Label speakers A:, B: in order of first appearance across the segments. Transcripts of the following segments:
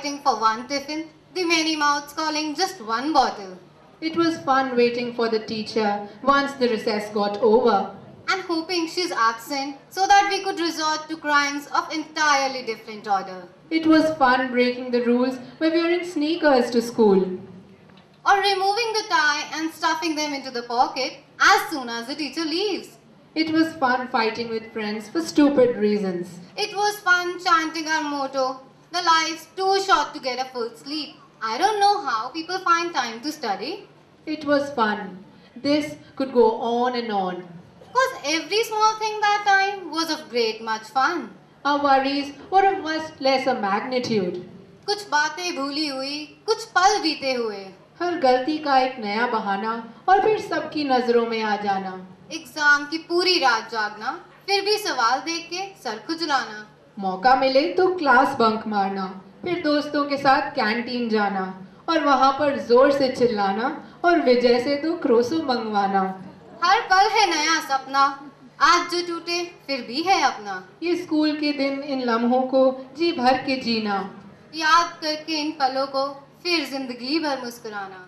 A: fighting for one tiffin, the many mouths calling just one bottle.
B: It was fun waiting for the teacher once the recess got over.
A: And hoping she's absent so that we could resort to crimes of entirely different order.
B: It was fun breaking the rules by wearing sneakers to school.
A: Or removing the tie and stuffing them into the pocket as soon as the teacher leaves.
B: It was fun fighting with friends for stupid reasons.
A: It was fun chanting our motto, "The life's too short to get a full sleep." I don't know how people find time to study.
B: It was fun. This could go on and on.
A: Because every small thing that time was of great much fun.
B: Our worries were of much lesser magnitude.
A: कुछ बातें भूली हुई, कुछ पल बीते हुए.
B: हर गलती का एक नया बहाना और फिर सबकी नजरों में आ जाना.
A: एग्जाम की पूरी रात जागना, फिर भी सवाल देख के सर खुजलाना.
B: मौका मिले तो क्लास बंक मारना, फिर दोस्तों के साथ कैंटीन जाना और वहाँ पर जोर से चिल्लाना और विजय से तो क्रोसो मंगवाना.
A: हर पल है नया सपना, आज जो टूटे फिर भी है अपना.
B: ये स्कूल के दिन इन लम्हों को जी भर के जीना.
A: याद करके इन पलों को फिर जिंदगी भर मुस्कुराना.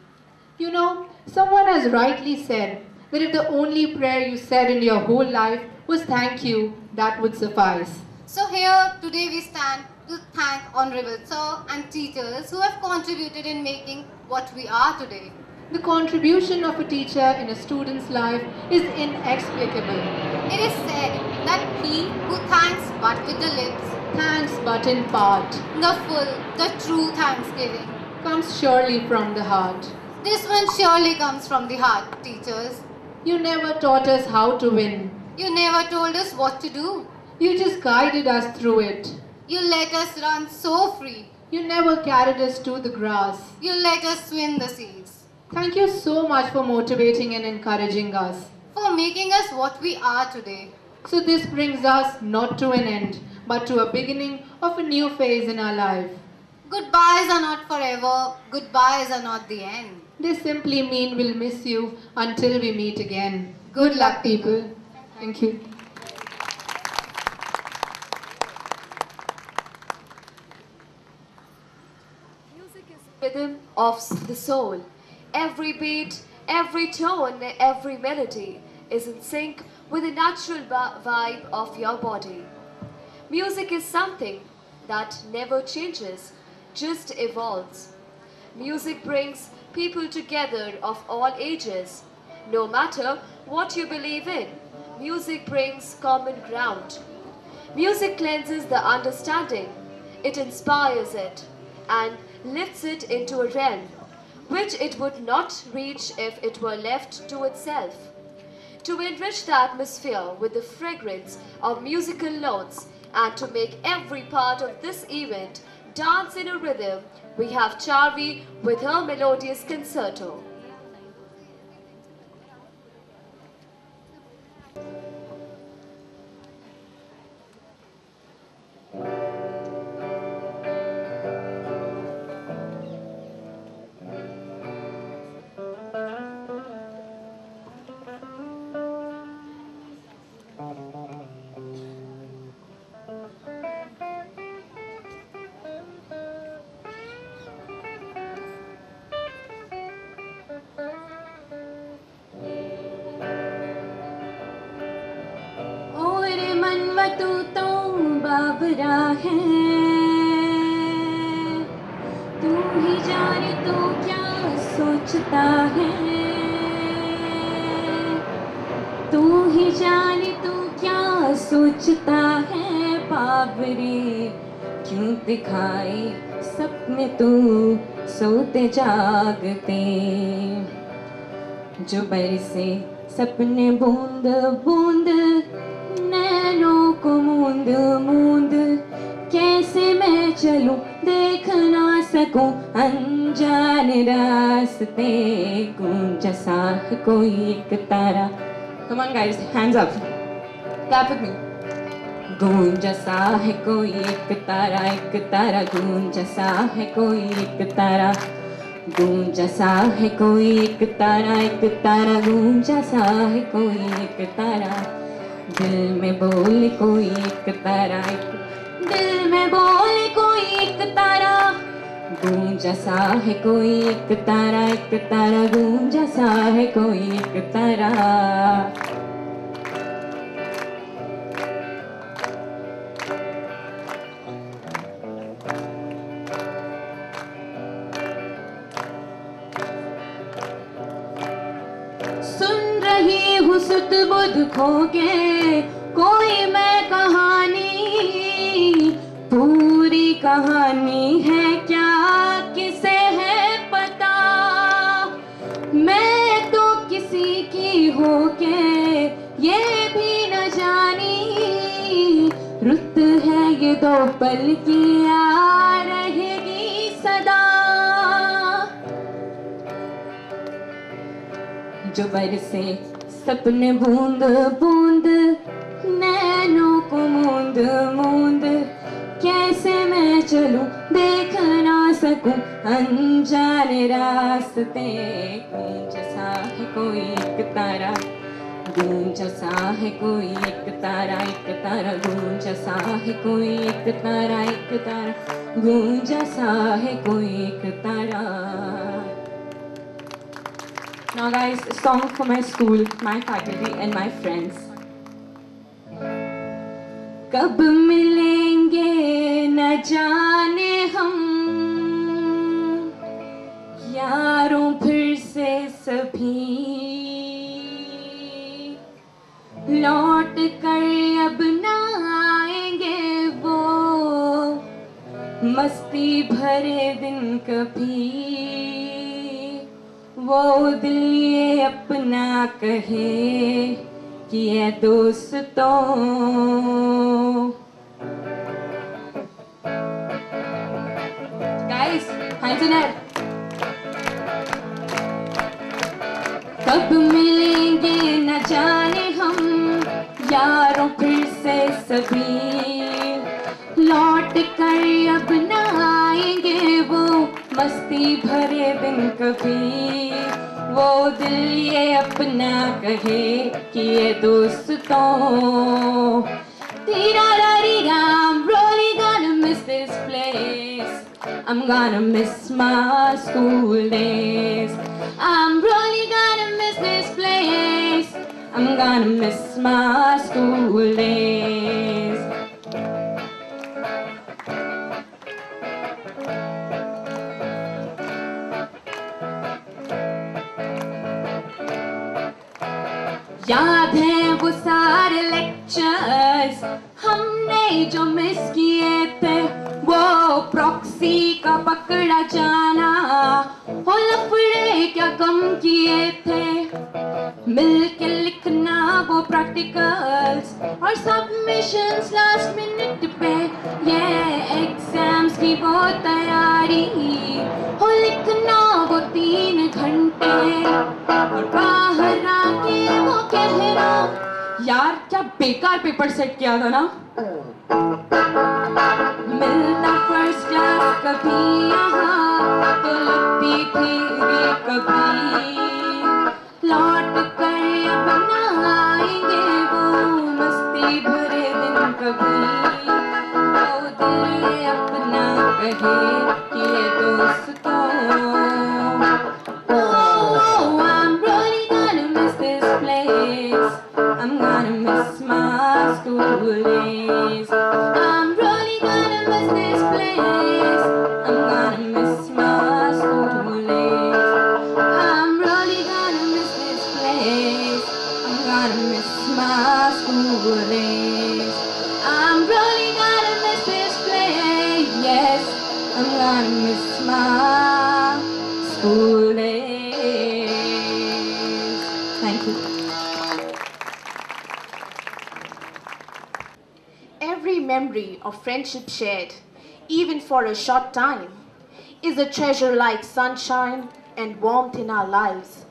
B: You know, someone has rightly said that if the only prayer you said in your whole life was thank you, that would suffice.
A: So here today we stand to thank honorable sir and teachers who have contributed in making what we are today.
B: The contribution of a teacher in a student's life is inexplicable.
A: It is said that he who thanks but with the lips,
B: Thanks but in part,
A: the full, the true thanksgiving,
B: comes surely from the heart.
A: this one surely comes from the heart, teachers.
B: You never taught us how to win.
A: You never told us what to do.
B: You just guided us through it.
A: You let us run so free.
B: You never carried us to the grass.
A: You let us swim the seas.
B: Thank you so much for motivating and encouraging us.
A: For making us what we are today.
B: So this brings us not to an end, but to a beginning of a new phase in our life.
A: Goodbyes are not forever. Goodbyes are not the end.
B: They simply mean we'll miss you until we meet again. Good luck, people. Thank you.
C: Music is the rhythm of the soul. Every beat, every tone, every melody is in sync with the natural vibe of your body. Music is something that never changes, just evolves. Music brings people together of all ages. No matter what you believe in, music brings common ground. Music cleanses the understanding, it inspires it, and lifts it into a realm which it would not reach if it were left to itself. To enrich the atmosphere with the fragrance of musical notes and to make every part of this event dance in a rhythm, we have Charvi with her melodious concerto.
D: तू तो बाबरा है, तू ही जाने तू क्या सोचता है, तू ही जाने तू क्या सोचता है। बाबरे क्यों दिखाए सपने तू सोते जागते, जो बरसे सपने बूंद बूंद नैनों को मूंद मूंद, कैसे मैं चलूं देख ना सकूं अनजान रास्ते, गूंजा सा है कोई एक तारा। Come on guys, hands up, clap with me. गूंजा सा है कोई एक तारा, गूंजा सा है कोई एक तारा, गूंजा सा है कोई एक तारा, गूंजा सा है कोई एक तारा। दिल में बोले कोई एक तारा, दिल में बोले कोई एक तारा, गूंजा सा है कोई एक तारा गूंजा सा है कोई एक तारा। सुन रही हूँ सुध बुध खो के कोई मैं कहानी, पूरी कहानी है क्या किसे है पता। मैं तो किसी की हो के ये भी न जानी, रुत है ये दो पल की आ रहेगी सदा। जो बरसे सपने बूंद बूंद नैनों को मूंद मूंद, कैसे मैं चलूं देख ना सकूं अनजाने रास्ते। गूंजा सा है कोई एक तारा गूंजा सा है कोई एक तारा गूंजा सा है कोई एक तारा गूंजा सा है कोई एक तारा। Now guys, a song for my school, my faculty and my friends. कब मिलेंगे न जाने हम यारों फिर से सभी, लौट कर अब न आएंगे वो मस्ती भरे दिन कभी। वो दिल ये अपना कहे कि ये दोस्तों, guys, hands in air. कब मिलेंगे न जाने हम यारों फिर से सभी, लौट कर अब न आएंगे वो मस्ती भरे दिन कभी। वो दिल ये अपना कहे कि ये दोस्तों, I'm really gonna miss this place. I'm gonna miss my school days. I'm really gonna miss this place. I'm gonna miss my school days. याद है वो सारे लेक्चर्स हमने जो मिस किए थे, वो प्रॉक्सी का पकड़ा जाना, वो लफड़े क्या कम किए थे, मिलके लिखना वो प्रैक्टिकल्स और सबमिशंस लास्ट मिनट पे, ये एग्जाम्स की वो तैयारी, वो लिखना वो 3 घंटे और बाहर आके वो कहना यार क्या बेकार पेपर सेट किया था ना। मिलता फर्स्ट क्लास कभी यहाँ तो लगती थी कभी, लौट कर अब न आएंगे वो मस्ती भरे दिन कभी। वो दिल ये अपना कहे कि ये दोस्तों, I'm really gonna miss this place. I'm gonna miss my school days. I'm really gonna miss this place. I'm gonna miss my school days. I'm really gonna miss this place. I'm gonna miss my school days. I'm really gonna miss this place. Yes, I'm gonna miss my school days. Thank you.
E: Every memory of friendship shared, even for a short time, is a treasure like sunshine and warmth in our lives,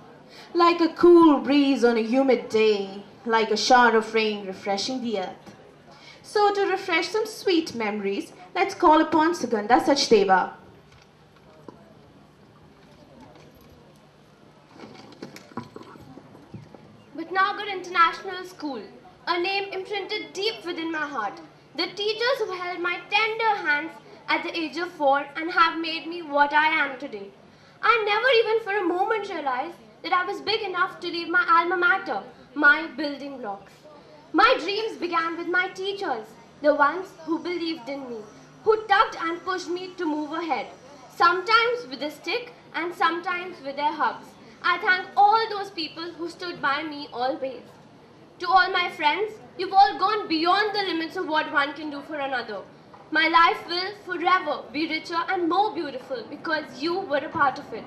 E: like a cool breeze on a humid day, like a shower of rain refreshing the earth. So to refresh some sweet memories, let's call upon Sugandha Sachdeva.
F: Bhatnagar International School, a name imprinted deep within my heart. The teachers who held my tender hands at the age of 4 and have made me what I am today. I never even for a moment realized that I was big enough to leave my alma mater, my building blocks. My dreams began with my teachers, the ones who believed in me, who tugged and pushed me to move ahead, sometimes with a stick and sometimes with their hugs. I thank all those people who stood by me always. To all my friends, you've all gone beyond the limits of what one can do for another. My life will forever be richer and more beautiful because you were a part of it.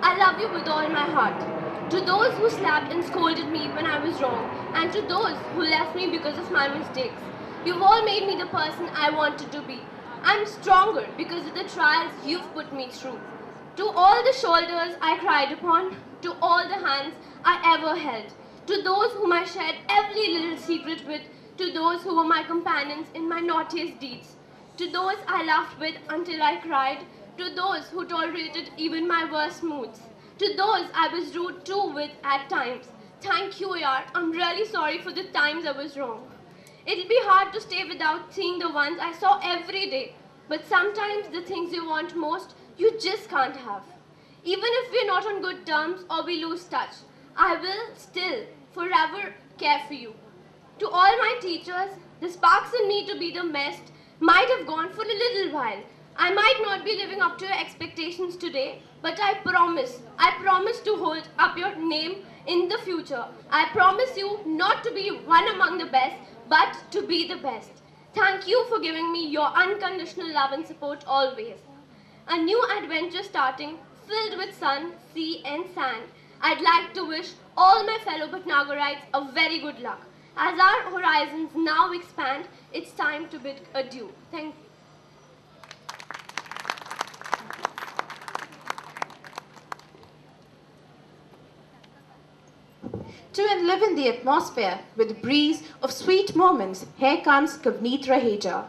F: I love you with all my heart. To those who slapped and scolded me when I was wrong, and to those who left me because of my mistakes, you've all made me the person I wanted to be. I'm stronger because of the trials you've put me through. To all the shoulders I cried upon, to all the hands I ever held, to those whom I shared every little secret with, to those who were my companions in my naughtiest deeds, to those I laughed with until I cried, to those who tolerated even my worst moods, to those I was rude too with at times. Thank you, yaar. I'm really sorry for the times I was wrong. It'll be hard to stay without seeing the ones I saw every day, but sometimes the things you want most, you just can't have. Even if we're not on good terms or we lose touch, I will still forever care for you. To all my teachers, the sparks in me to be the best might have gone for a little while. I might not be living up to your expectations today, but I promise to hold up your name in the future. I promise you not to be one among the best, but to be the best. Thank you for giving me your unconditional love and support always. A new adventure starting, filled with sun, sea and sand. I'd like to wish all my fellow Bhatnagarites a very good luck. As our horizons now expand, it's time to bid adieu. Thank you.
E: To enliven the atmosphere with a breeze of sweet moments, here comes Kavneet Raheja.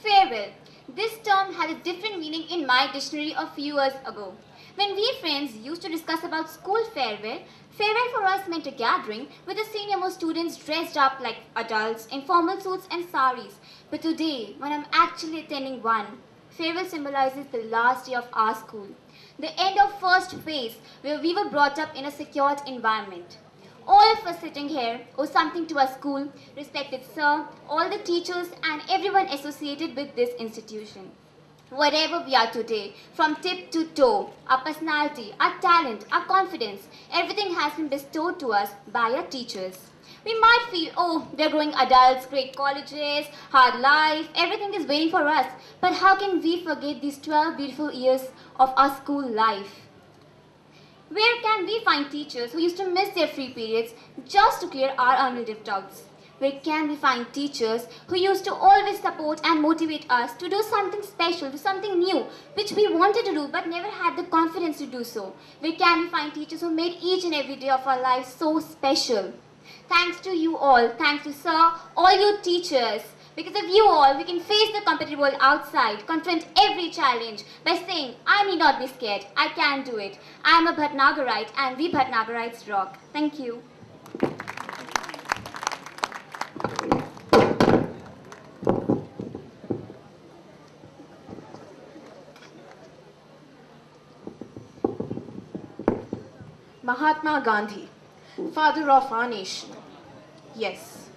G: Farewell. This term had a different meaning in my dictionary a few years ago. When we friends used to discuss about school farewell, farewell for us meant a gathering with the senior-most students dressed up like adults in formal suits and saris. But today, when I'm actually attending one, farewell symbolizes the last day of our school. The end of first phase, where we were brought up in a secured environment. All of us sitting here owe something to our school, respected sir, all the teachers and everyone associated with this institution. Whatever we are today, from tip to toe, our personality, our talent, our confidence, everything has been bestowed to us by our teachers. We might feel, oh, we're growing adults, great colleges, hard life, everything is waiting for us. But how can we forget these 12 beautiful years of our school life? Where can we find teachers who used to miss their free periods just to clear our unresolved doubts? Where can we find teachers who used to always support and motivate us to do something special, do something new, which we wanted to do but never had the confidence to do so? Where can we find teachers who made each and every day of our lives so special? Thanks to you all, thanks to sir, all you teachers. Because of you all, we can face the competitive world outside, confront every challenge by saying, I need not be scared, I can do it. I am a Bhatnagarite and we Bhatnagarites rock. Thank you.
E: Mahatma Gandhi, father of our nation. Yes,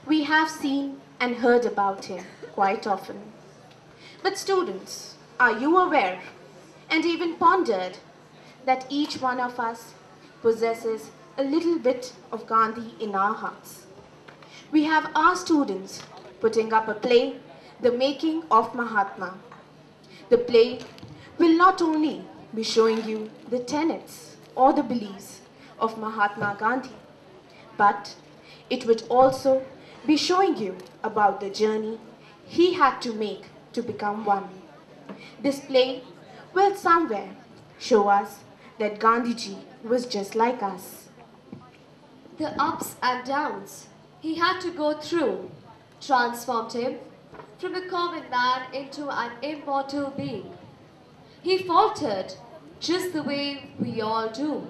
E: we have seen and heard about him quite often. But students, are you aware and even pondered that each one of us possesses a little bit of Gandhi in our hearts? We have our students putting up a play, The Making of Mahatma. The play will not only be showing you the tenets or the beliefs of Mahatma Gandhi, but it would also be showing you about the journey he had to make to become one. This play will somewhere show us that Gandhiji was just like us.
C: The ups and downs he had to go through transformed him from a common man into an immortal being. He faltered just the way we all do.